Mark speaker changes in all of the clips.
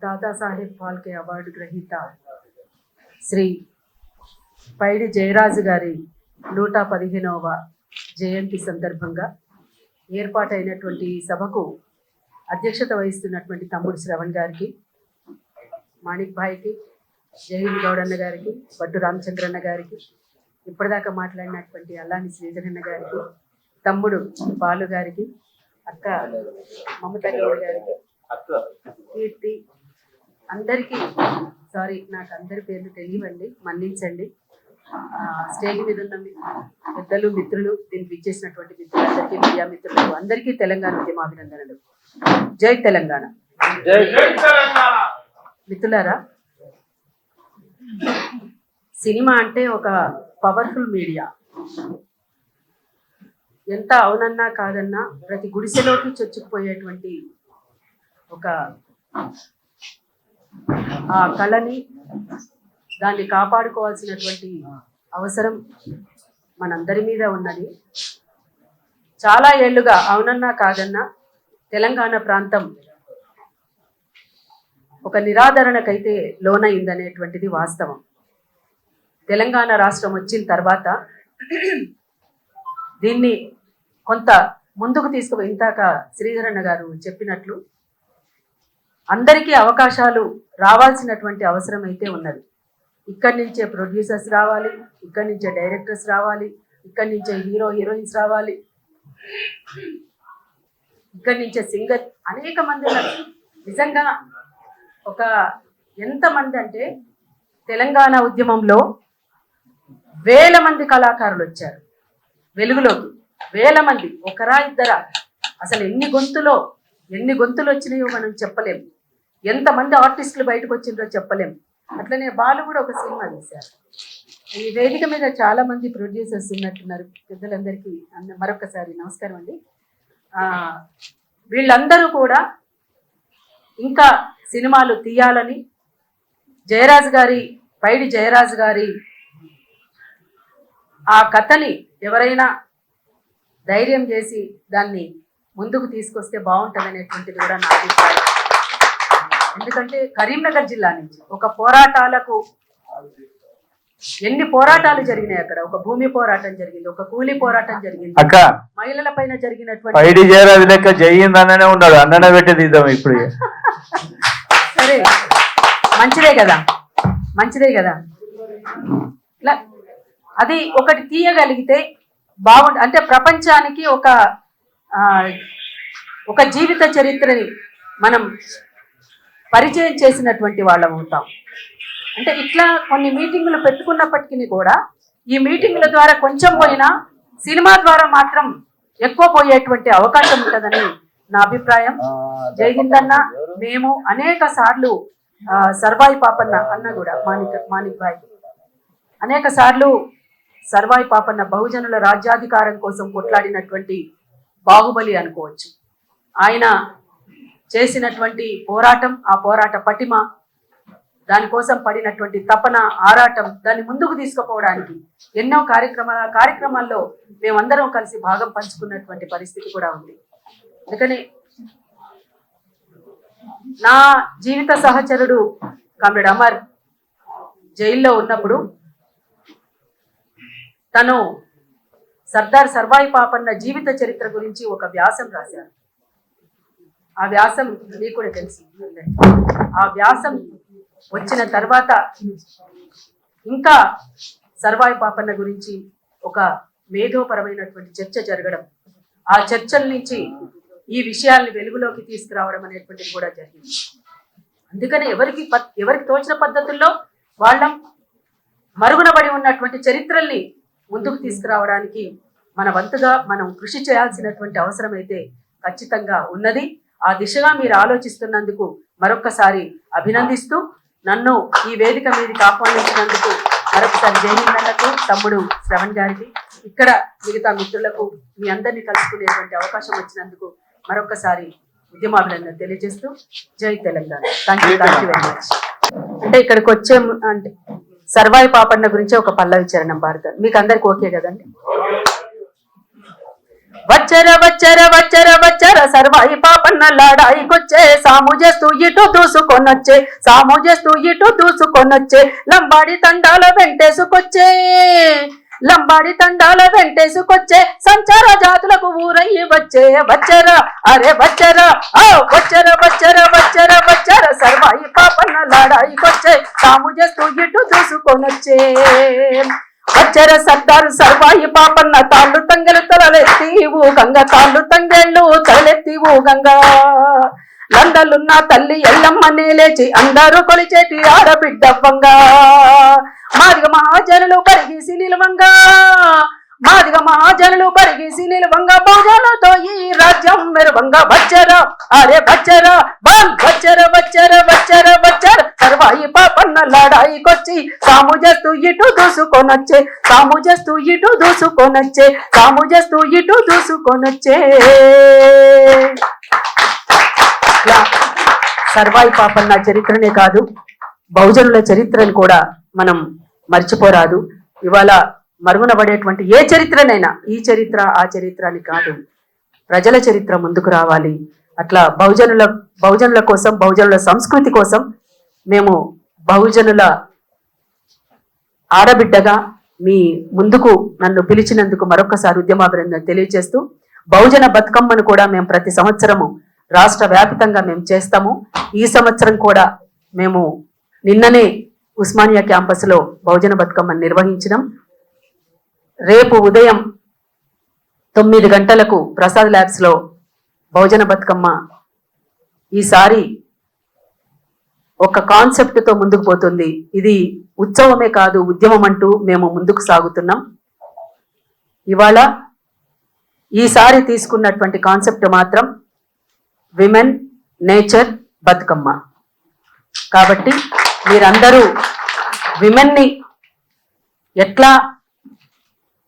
Speaker 1: Dadasaheb Phalke award గ్రహీత శ్రీ పైడి జయరాజు గారి 115వ జయంతి సందర్భంగా ఏర్పాటైనటువంటి ఈ సభకు అధ్యక్షత వహిస్తున్నటువంటి తమ్ముడు శ్రవణ్ గారికి, మాణిక్ భాయ్కి, జయహింద్ గౌడన్న గారికి, బట్టు రామచంద్రన్న గారికి, ఇప్పటిదాకా మాట్లాడినటువంటి అల్లాని శ్రీధరన్న గారికి, తమ్ముడు బాలు గారికి, అక్క మమతా గౌడ్ గారికి, కీర్తి, అందరికీ సారీ నాకు అందరి పేర్లు తెలియవండి, మన్నించండి. స్టేజ్ మీద ఉన్న పెద్దలు, మిత్రులు, దీనికి ఇచ్చేసినటువంటి మిత్రులందరికీ, మీడియా మిత్రులకు అందరికీ తెలంగాణ ఉద్యమాభినందనలు. జై తెలంగాణ. మిత్రులారా, సినిమా అంటే ఒక పవర్ఫుల్ మీడియా. ఎంత అవునన్నా కాదన్నా ప్రతి గుడిసెలోకి చొచ్చుకుపోయేటువంటి ఒక ఆ కళని, దాన్ని కాపాడుకోవాల్సినటువంటి అవసరం మనందరి మీద ఉన్నది. చాలా ఏళ్లుగా అవునన్నా కాదన్నా తెలంగాణ ప్రాంతం ఒక నిరాదరణకైతే లోనైందనేటువంటిది వాస్తవం. తెలంగాణ రాష్ట్రం వచ్చిన తర్వాత దీన్ని కొంత ముందుకు తీసుకుపోయి, ఇంతాక శ్రీధరన్న గారు చెప్పినట్లు అందరికీ అవకాశాలు రావాల్సినటువంటి అవసరం అయితే ఉన్నది. ఇక్కడి నుంచే ప్రొడ్యూసర్స్ రావాలి, ఇక్కడి నుంచే డైరెక్టర్స్ రావాలి, ఇక్కడి నుంచే హీరోయిన్స్ రావాలి, ఇక్కడి నుంచే సింగర్, అనేక మంది ఉన్నారు. నిజంగా ఒక ఎంతమంది అంటే తెలంగాణ ఉద్యమంలో వేల మంది కళాకారులు వచ్చారు వెలుగులోకి. వేల మంది, ఒకరా ఇద్దరా, అసలు ఎన్ని గొంతులు వచ్చినాయో మనం చెప్పలేము. ఎంతమంది ఆర్టిస్టులు బయటకు వచ్చిందో చెప్పలేము. అట్లనే బాలు కూడా ఒక సినిమా తీశారు. ఈ వేదిక మీద చాలా మంది ప్రొడ్యూసర్స్ ఉన్నట్టున్నారు. పెద్దలందరికీ మరొకసారి నమస్కారం అండి. వీళ్ళందరూ కూడా ఇంకా సినిమాలు తీయాలని, పైడి జయరాజు గారి ఆ కథని ఎవరైనా ధైర్యం చేసి దాన్ని ముందుకు తీసుకొస్తే బాగుంటుందనేటువంటిది కూడా నా అభిప్రాయం. ఎందుకంటే కరీంనగర్ జిల్లా నుంచి ఒక పోరాటాలకు ఎన్ని పోరాటాలు జరిగినాయి. అక్కడ ఒక భూమి పోరాటం జరిగింది, ఒక కూలీ పోరాటం జరిగింది, మహిళల పైన జరిగినటువంటి
Speaker 2: పైడి జయరాజు లెక్క జయిందనే ఉన్నాడు, అన్ననే పెట్టేదిద్దాం ఇప్పుడు.
Speaker 1: సరే, మంచిదే కదా. ఇట్లా అది ఒకటి తీయగలిగితే బాగుంటుంది. అంటే ప్రపంచానికి ఒక జీవిత చరిత్రని మనం పరిచయం చేసినటువంటి వాళ్ళం అవుతాం. అంటే ఇట్లా కొన్ని మీటింగులు పెట్టుకున్నప్పటికీ కూడా ఈ మీటింగుల ద్వారా కొంచెం పోయినా సినిమా ద్వారా మాత్రం ఎక్కువ పోయేటువంటి అవకాశం ఉంటుందని నా అభిప్రాయం. జయహింద్ అన్న, మేము అనేక సార్లు సర్వాయి పాపన్న అన్న కూడా మాణిక్ భాయ్ అనేక సార్లు సర్వాయి పాపన్న బహుజనుల రాజ్యాధికారం కోసం కొట్లాడినటువంటి బాహుబలి అనుకోవచ్చు. ఆయన చేసినటువంటి పోరాటం, ఆ పోరాట పటిమ, దానికోసం పడినటువంటి తపన, ఆరాటం, దాన్ని ముందుకు తీసుకుపోవడానికి ఎన్నో కార్యక్రమాల్లో మేమందరం కలిసి భాగం పంచుకున్నటువంటి పరిస్థితి కూడా ఉంది. అందుకని నా జీవిత సహచరుడు కామ్రేడ్ అమర్ జైల్లో ఉన్నప్పుడు తను సర్దార్ సర్వాయి పాపన్న జీవిత చరిత్ర గురించి ఒక వ్యాసం రాశారు. ఆ వ్యాసం మీకు కూడా తెలుసు. ఆ వ్యాసం వచ్చిన తర్వాత ఇంకా సర్వాయి పాపన్న గురించి ఒక మేధోపరమైనటువంటి చర్చ జరగడం, ఆ చర్చల నుంచి ఈ విషయాల్ని వెలుగులోకి తీసుకురావడం అనేటువంటిది కూడా జరిగింది. అందుకని ఎవరికి తోచిన పద్ధతుల్లో వాళ్ళం మరుగునబడి ఉన్నటువంటి చరిత్రల్ని ముందుకు తీసుకురావడానికి మన వంతుగా మనం కృషి చేయాల్సినటువంటి అవసరం అయితే ఖచ్చితంగా ఉన్నది. ఆ దిశగా మీరు ఆలోచిస్తున్నందుకు మరొక్కసారి అభినందిస్తూ, నన్ను ఈ వేదిక మీదకి ఆహ్వానించినందుకు మరొకసారి జయహిందన్నకు, తమ్ముడు శ్రవణ్ గారికి, ఇక్కడ మిగతా మిత్రులకు మీ అందరినీ కలుసుకునేటువంటి అవకాశం వచ్చినందుకు మరొకసారి ఉద్యమాభినందనలు తెలియజేస్తూ జై Telangana. Thank you very much. అంటే ఇక్కడికి వచ్చే అంటే సర్వాయి పాపన్న గురించి ఒక పల్లవి చరణం పాడతారు. మీకు అందరికి ఓకే కదండి? వచ్చర వచ్చర వచ్చర వచ్చర సర్వాయి పాపన్న లాడాయికొచ్చే సాము చేస్తూ ఇటు దూసుకొనొచ్చే సాము చేస్తూ ఇటు దూసుకొనొచ్చే లంబాడి తండాల వెంటేసుకొచ్చే లంబాడి తండాల వెంటేసుకొచ్చే సంచార జాతులకు ఊరయ్యి వచ్చే వచ్చరా అరే వచ్చరా వచ్చర వచ్చర వచ్చర వచ్చర సర్వాయి పాపన్న లాడాయికొచ్చే సాము చేస్తూ ఇటు దూసుకొనొచ్చే వచ్చర సర్దారు సర్వాయి పాపన్న తాళ్ళు తంగెలు తలలెత్తివు గంగ తాళ్ళు తంగెళ్ళు తలెత్తివు గంగా లండలున్న తల్లి ఎల్లమ్మనే లేచి అందరూ కొలిచేటి ఆడబిడ్డవ్వంగా మాదిగ మహాజనులు పరిగేసి నిలవంగా మాదిగ మహాజనులు పరిగేసి నిలవంగా బహుజనులతో ఈ రాజ్యం మెరువంగా వచ్చరా అరే వచ్చరా బాల్ వచ్చర వచ్చర వచ్చర వచ్చర సర్వాయి పాపన్న లాడాయికొచ్చి సాము చేస్తూ ఇటు దూసుకొనొచ్చే సాము చేస్తూ ఇటు దూసుకొనొచ్చే సాము చేస్తూ ఇటు దూసుకొనొచ్చే సర్వాయి పాపన్న చరిత్రనే కాదు బహుజనుల చరిత్రను కూడా మనం మర్చిపోరాదు. ఇవాళ మరుగున పడేటువంటి ఏ చరిత్రనైనా ఈ చరిత్ర ఆ చరిత్ర అని కాదు, ప్రజల చరిత్ర ముందుకు రావాలి. అట్లా బహుజనుల కోసం బహుజనుల సంస్కృతి కోసం మేము బహుజనుల ఆడబిడ్డగా మీ ముందుకు నన్ను పిలిచినందుకు మరొకసారి ఉద్యమాభినందన తెలియజేస్తూ బహుజన బతుకమ్మను కూడా మేము ప్రతి సంవత్సరము రాష్ట్ర వ్యాప్తంగా మేము చేస్తాము. ఈ సంవత్సరం కూడా మేము నిన్ననే ఉస్మానియా క్యాంపస్లో బహుజన బతుకమ్మను నిర్వహించినాం. రేపు ఉదయం 9 గంటలకు ప్రసాద్ ల్యాబ్స్లో బహుజన బతుకమ్మ ఈసారి ఒక కాన్సెప్ట్తో ముందుకు పోతుంది. ఇది ఉత్సవమే కాదు ఉద్యమం అంటూ మేము ముందుకు సాగుతున్నాం. ఇవాళ ఈసారి తీసుకున్నటువంటి కాన్సెప్ట్ మాత్రం విమెన్ నేచర్ బతుకమ్మ. కాబట్టి మీరందరూ విమెన్ని ఎట్లా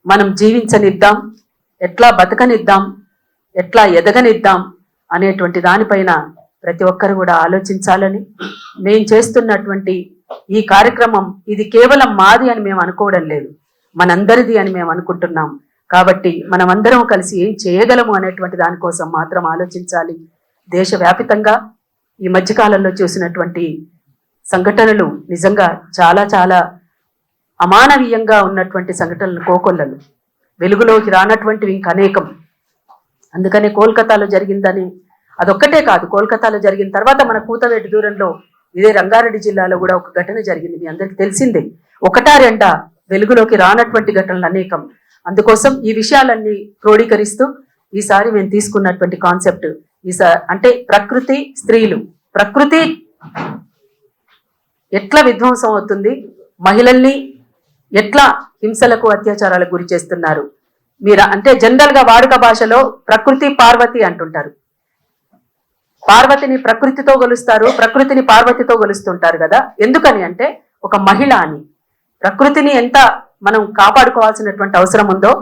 Speaker 1: మనం జీవించనిద్దాం, ఎట్లా బతకనిద్దాం, ఎట్లా ఎదగనిద్దాం అనేటువంటి దానిపైన ప్రతి ఒక్కరు కూడా ఆలోచించాలని, మేము చేస్తున్నటువంటి ఈ కార్యక్రమం ఇది కేవలం మాది అని మేము అనుకోవడం లేదు, మనందరిది అని మేము అనుకుంటున్నాం. కాబట్టి మనమందరం కలిసి ఏం చేయగలము అనేటువంటి దానికోసం మాత్రం ఆలోచించాలి. దేశవ్యాపితంగా ఈ మధ్యకాలంలో చూసినటువంటి సంఘటనలు నిజంగా చాలా చాలా అమానవీయంగా ఉన్నటువంటి సంఘటనలు కోకొల్లలు, వెలుగులోకి రానటువంటివి ఇంకా అనేకం. అందుకనే కోల్కతాలో జరిగిందని అదొక్కటే కాదు, కోల్కతాలో జరిగిన తర్వాత మన కూతవేటి దూరంలో ఇదే రంగారెడ్డి జిల్లాలో కూడా ఒక ఘటన జరిగింది. మీ అందరికీ తెలిసిందే. ఒకటా రెండా వెలుగులోకి రానటువంటి ఘటనలు అనేకం. అందుకోసం ఈ విషయాలన్నీ క్రోడీకరిస్తూ ఈసారి మేము తీసుకున్నటువంటి కాన్సెప్ట్ అంటే ప్రకృతి స్త్రీలు, ప్రకృతి ఎట్లా విధ్వంసం అవుతుంది, మహిళల్ని ఎట్లా హింసలకు అత్యాచారాలకు గురి చేస్తున్నారు. మీరు అంటే జనరల్ గా వాడుక భాషలో ప్రకృతి పార్వతి అంటుంటారు. పార్వతిని ప్రకృతితో కొలుస్తారు, ప్రకృతిని పార్వతితో కొలుస్తుంటారు కదా. ఎందుకని అంటే ఒక మహిళ అని. ప్రకృతిని ఎంత మనం కాపాడుకోవాల్సినటువంటి అవసరం ఉందో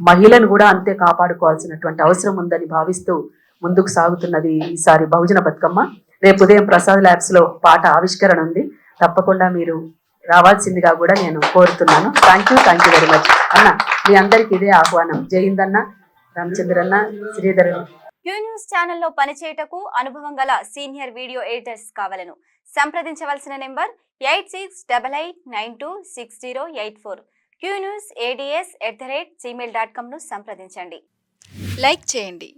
Speaker 1: మహిళను కూడా అంతే కాపాడుకోవాల్సినటువంటి అవసరం ఉందని భావిస్తూ ముందుకు సాగుతున్నది ఈసారి బహుజన బతుకమ్మ. రేపు ఉదయం ప్రసాద్ ల్యాబ్స్ లో పాట ఆవిష్కరణ ఉంది, తప్పకుండా మీరు రావాల్సిందిగా కూడా నేను కోరుతున్నాను. థ్యాంక్ యూ వెరీ మచ్ అన్న. మీ అందరికి ఇదే ఆహ్వానం. జై హింద్ అన్న, రామచంద్రన్న, శ్రీధర్.
Speaker 3: క్యూ న్యూస్ ఛానల్లో పనిచేయటకు అనుభవం గల సీనియర్ వీడియో ఎడిటర్స్ కావాలను సంప్రదించవలసిన నెంబర్ 8688926084. qnewsads@gmail.com ను సంప్రదించండి.
Speaker 4: లైక్ చేయండి.